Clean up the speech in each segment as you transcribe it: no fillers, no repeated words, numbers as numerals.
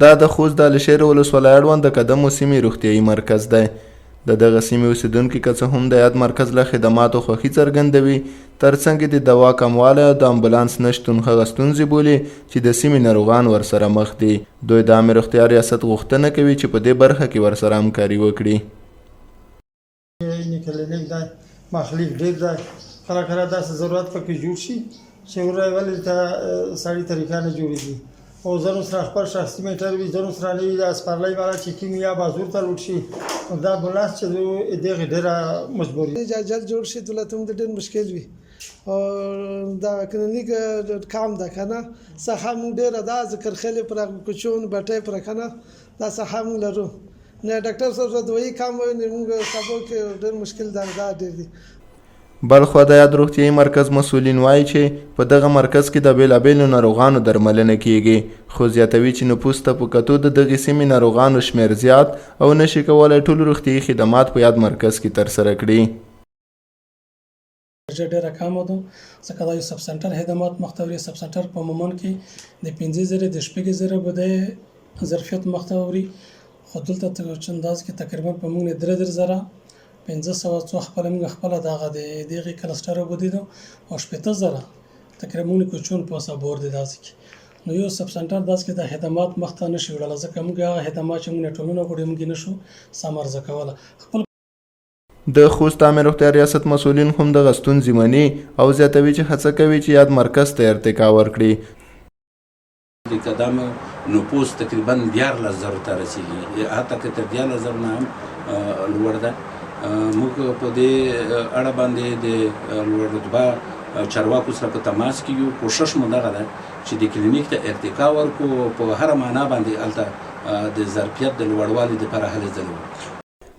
دا د خوست د علشیر ولسوالۍ اړوند د قدمو سیمې روغتیایي مرکز دی. د دغه سیمې اوسیدونکي که څه هم د یاد مرکز له خدماتو خوښي څرګندوي، ترڅنګ د دوا کموالی او د امبولانس نشتون هغه ستونزې بولي چې د سیمې ناروغان ورسره مخ دي. دوی د عامې روغتیا ریاست غوښتنه کوي چې په دې برخه کې ورسره همکاري وکړي. کلینیک دی، مخالف ډېر دی، کله کله داسې ضرورت پکې جوړ شي چې ولې ته سړي طریقه نه جوړېږي او ځینو سره خپل شخصي میټر وي، ځینو سره نه وي. د سپرلۍ والا چې کوم یا بازور ته لوټ شي نو دا امبولانس چې دغې ډېره مجبوري جلد جوړ شي دولت هم د ډېر مشکل وي او دا کلینیک کام ده که نه څخه موږ ډېره دا ذکر خیلې پر کوچون بټۍ پر که نه دا څخه موږ لرو نه ډاکټر صاحب دوایي کام وایي نو موږ سبا کې ډېر مشکل دا ډېر دي. بلخوا د یاد روغتیایي مرکز مسؤلین وایي چې په دغه مرکز کې د بېلابېلو ناروغانو درملنه کیږي، خو زیاتوي چې نفوس ته په کتو د دغې سیمې ناروغانو شمېر زیات او نشي کولی ټول روغتیایي خدمات په یاد مرکز کې ترسره کړي. ډېره کمه ده ځکه دا یو سب سنټر خدمات مختوري. سب سنټر په عموماً کې د 15,000 د 6,000 بده ظرفیت مختوري، خو دلته چې انداز کې تقریبا په موږ 3,000 500 څو خپل موږ خپل دغه د دغه کلستر وبدیدو او 15,000 تقریبا موږ کوچون په صبور دي داسې نو یو سب سنټر داس کې د خدمات مخته نشي وړل ځکه موږ هغه خدمات چې موږ ټولونه غوړي موږ نشو سمارزه کوله. خپل د خوست عامې روغتیا ریاست مسؤلین هم د غستون زمینی او زیاتوي چې هڅه کوي چې یاد مرکز ته ارتقا ورکړي. د قدم نفوس تقریبا 14,000 ته رسیږي، حتی که تر 14,000 نه هم لوړ ده. موږ په دې اړه باندې د لوړ رتبه چارواکو سره په تماس کې یو. کوشش مو دغه ده چې د کلینیک ته ارتقا ورکړو په هر معنا باندې هلته د ظرفیت د لوړوالي دپاره هلې ځلې وکړو.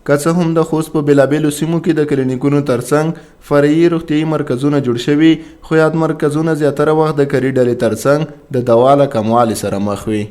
که څه هم د خوست په بېلابېلو سیمو کې د کلینیکونو ترڅنګ فرعي روغتیایي مرکزونه جوړ شوي، خو یاد مرکزونه زیاتره وخت د کاري ډلې ترڅنګ د دوا له کموالي سره مخ وي.